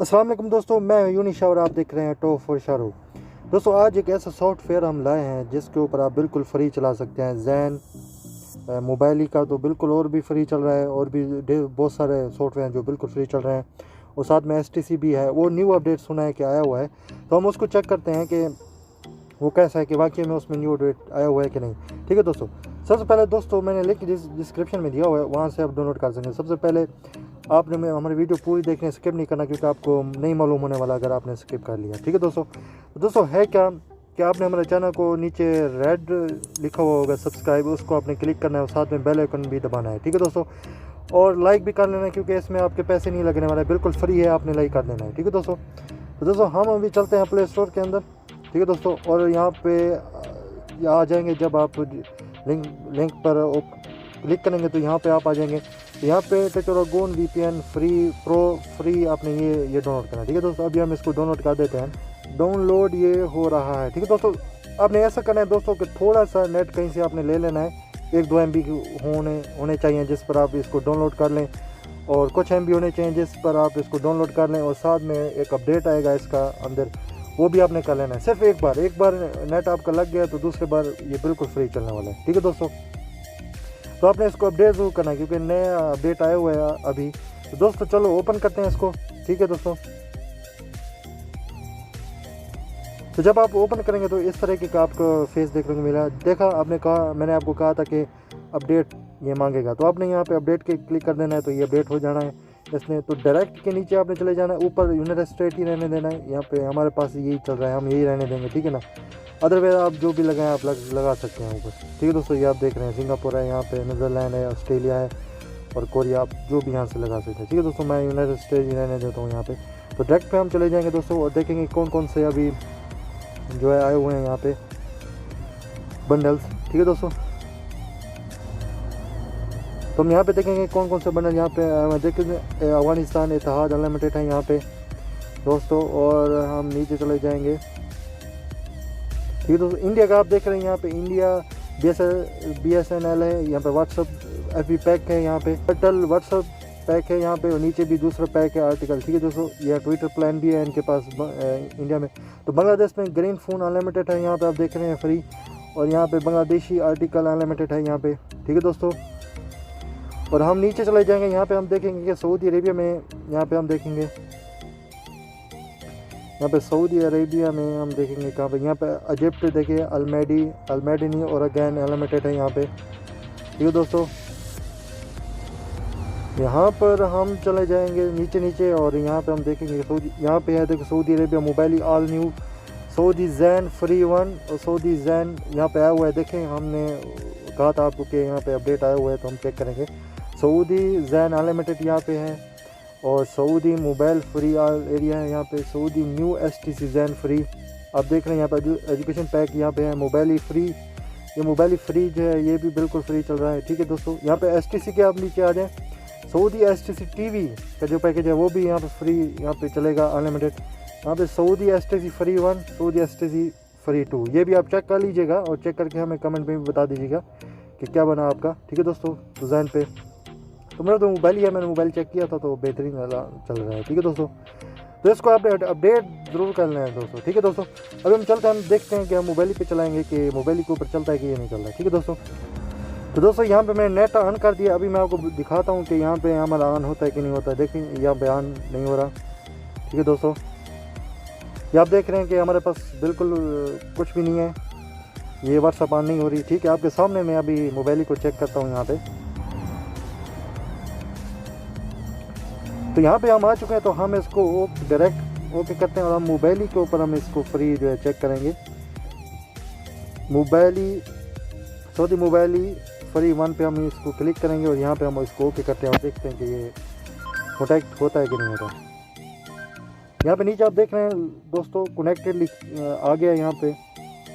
अस्सलाम वालेकुम दोस्तों, मैं यूनी शाह और आप देख रहे हैं टॉप फॉर शाहरुख। दोस्तों आज एक ऐसा सॉफ्टवेयर हम लाए हैं जिसके ऊपर आप बिल्कुल फ्री चला सकते हैं। जैन मोबाइल का तो बिल्कुल और भी फ्री चल रहा है, और भी बहुत सारे सॉफ्टवेयर हैं जो बिल्कुल फ्री चल रहे हैं, और साथ में STC भी है। वो न्यू अपडेट सुना है कि आया हुआ है, तो हम उसको चेक करते हैं कि वो कैसा है, कि वाकई में उसमें न्यू अपडेट आया हुआ है कि नहीं। ठीक है दोस्तों, सबसे पहले दोस्तों मैंने लिंक डिस्क्रिप्शन में दिया हुआ है, वहाँ से आप डाउनलोड कर सकेंगे। सबसे पहले आपने हमारी वीडियो पूरी देखने स्किप नहीं करना, क्योंकि आपको नहीं मालूम होने वाला अगर आपने स्किप कर लिया। ठीक है दोस्तों, तो दोस्तों है क्या कि आपने हमारे चैनल को नीचे रेड लिखा हुआ होगा सब्सक्राइब, उसको आपने क्लिक करना है और साथ में बेल आइकन भी दबाना है। ठीक है दोस्तों, और लाइक भी कर लेना है, क्योंकि इसमें आपके पैसे नहीं लगने वाले, बिल्कुल फ्री है, आपने लाइक कर देना है। ठीक है दोस्तों, तो दोस्तों हम अभी चलते हैं प्ले स्टोर के अंदर। ठीक है दोस्तों, और यहाँ पे आ जाएंगे, जब आप लिंक पर क्लिक करेंगे तो यहाँ पे आप आ जाएंगे। यहाँ पे टेट्रागोन VPN फ्री आपने ये डाउनलोड करना है। ठीक है दोस्तों, अभी हम इसको डाउनलोड कर देते हैं। डाउनलोड ये हो रहा है। ठीक है दोस्तों, आपने ऐसा करना है दोस्तों कि थोड़ा सा नेट कहीं से आपने ले लेना है, 1-2 MB होने चाहिए जिस पर आप इसको डाउनलोड कर लें, और कुछ MB होने चाहिए जिस पर आप इसको डाउनलोड कर लें, और साथ में एक अपडेट आएगा इसका अंदर, वो भी आपने कर लेना है। सिर्फ एक बार नेट आपका लग गया तो दूसरी बार ये बिल्कुल फ्री चलने वाला है। ठीक है दोस्तों, तो आपने इसको अपडेट ज़रूर करना है, क्योंकि नया अपडेट आया हुआ है अभी। तो दोस्तों चलो ओपन करते हैं इसको। ठीक है दोस्तों, तो जब आप ओपन करेंगे तो इस तरह का आपको फेस देखने को मिला। देखा मैंने आपको कहा था कि अपडेट ये मांगेगा, तो आपने यहाँ पे अपडेट के क्लिक कर देना है, तो ये अपडेट हो जाना है इसने। तो डायरेक्ट के नीचे आपने चले जाना है, ऊपर यूनाइटेड स्टेट ही रहने देना है। यहाँ पे हमारे पास यही चल रहा है, हम यही रहने देंगे। ठीक है ना, अदरवाइज आप जो भी लगाएं आप लगा सकते हैं ऊपर। ठीक है दोस्तों, ये आप देख रहे हैं सिंगापुर है, यहाँ पे नीदरलैंड है, ऑस्ट्रेलिया है, और कोरिया, आप जो भी यहाँ से लगा सकते हैं। ठीक है दोस्तों, मैं यूनाइटेड स्टेट ही रहने देता हूँ यहाँ पे। तो डायरेक्ट पे हम चले जाएंगे दोस्तों, और देखेंगे कौन कौन से अभी जो है आए हुए हैं यहाँ पे बंडल्स। ठीक है दोस्तों, तो हम यहाँ पे देखेंगे कौन कौन से बंडल यहाँ पे देखेंगे। अफगानिस्तान इतिहाद अनलिमिटेड है यहाँ पे दोस्तों, और हम नीचे चले जाएंगे। ठीक है दोस्तों, इंडिया का आप देख रहे हैं यहाँ पे इंडिया BSNL है, यहाँ पे व्हाट्सअप FB पैक है, यहाँ पे टोटल व्हाट्सअप पैक है यहाँ पे, और नीचे भी दूसरा पैक है आर्टिकल। ठीक है दोस्तों, यह ट्विटर प्लान भी है इनके पास इंडिया में। तो बांग्लादेश में ग्रीन फोन अनलिमिटेड है यहाँ पे, आप देख रहे हैं फ्री, और यहाँ पे बांग्लादेशी आर्टिकल अनलिमिटेड है यहाँ पे। ठीक है दोस्तों, और हम नीचे चले जाएंगे, यहाँ पे हम देखेंगे कि सऊदी अरेबिया में, यहाँ पे हम देखेंगे, यहाँ पे सऊदी अरेबिया में हम देखेंगे कहाँ पे, यहाँ पे इजिप्ट देखिए अल्मेडिनी और अगैन अनलिमिटेड है यहाँ पे। ठीक है दोस्तों, यहाँ पर हम चले जाएंगे नीचे, और यहाँ पे हम देखेंगे सऊदी, यहाँ पे है देखो Saudi Arabia mobile all new Saudi Jain free 1 और सऊदी जैन यहाँ पे आया हुआ है। देखें, हमने कहा था आपको कि यहाँ पे अपडेट आया हुआ है, तो हम चेक करेंगे। सऊदी जैन अनलिमिटेड यहाँ पे है, और सऊदी मोबाइल फ्री एरिया है यहाँ पे, Saudi new STC Jain free आप देख रहे हैं। यहाँ पे एजुकेशन पैक यहाँ पे है, मोबाइल फ्री, ये मोबाइल फ्री जो है ये भी बिल्कुल फ्री चल रहा है। ठीक है दोस्तों, यहाँ पे STC के आप नीचे आ जाएँ, सऊदी STC TV का जो पैकेज है वो भी यहाँ पे फ्री यहाँ पे चलेगा अनलिमिटेड। यहाँ पे Saudi STC free 1, Saudi STC free 2, ये भी आप चेक कर लीजिएगा, और चेक करके हमें कमेंट में भी बता दीजिएगा कि क्या बना आपका। ठीक है दोस्तों, तो जैन पे तो मेरा तो मोबाइल ही है, मैंने मोबाइल चेक किया था तो बेहतरीन चल रहा है। ठीक है दोस्तों, तो इसको आप अपडेट ज़रूर करना है दोस्तों। ठीक है दोस्तों, अभी हम चलते हैं, हम देखते हैं कि हम मोबाइल पे चलाएंगे कि मोबाइल के ऊपर चलता है कि ये नहीं चल रहा है। ठीक है दोस्तों, तो दोस्तों यहाँ पे मैंने नेट ऑन कर दिया, अभी मैं आपको दिखाता हूँ कि यहाँ पे हमारा ऑन होता है कि नहीं होता है। देखें, यहाँ पे ऑन नहीं हो रहा। ठीक है दोस्तों, ये आप देख रहे हैं कि हमारे पास बिल्कुल कुछ भी नहीं है, ये व्हाट्सअप ऑन नहीं हो रही। ठीक है, आपके सामने मैं अभी मोबाइल को चेक करता हूँ यहाँ पे, तो यहाँ पे हम आ चुके हैं। तो हम इसको डायरेक्ट ओके करते हैं, और हम मोबाइल के ऊपर हम इसको फ्री जो है चेक करेंगे। सऊदी मोबाइल फ्री 1 पे हम इसको क्लिक करेंगे, और यहाँ पे हम इसको ओके करते हैं, और देखते हैं कि ये कनेक्ट होता है कि नहीं होता। यहाँ पे नीचे आप देख रहे हैं दोस्तों कनेक्टेड आ गया, यहाँ पे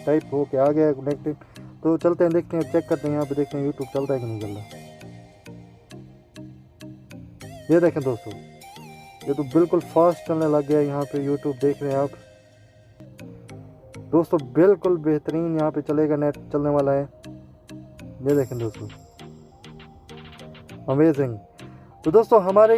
टाइप हो के आ गया कनेक्टेड। तो चलते हैं, देखते हैं, चेक करते हैं, यहाँ पे देखते हैं यूट्यूब चलता है कि नहीं चल रहा। ये देखें दोस्तों, ये तो बिल्कुल फास्ट चलने लग गया है यहाँ पे यूट्यूब, देख रहे हैं आप दोस्तों, बिल्कुल बेहतरीन यहाँ पे चलेगा, नेट चलने वाला है। ये देखें दोस्तों, अमेजिंग। तो दोस्तों हमारी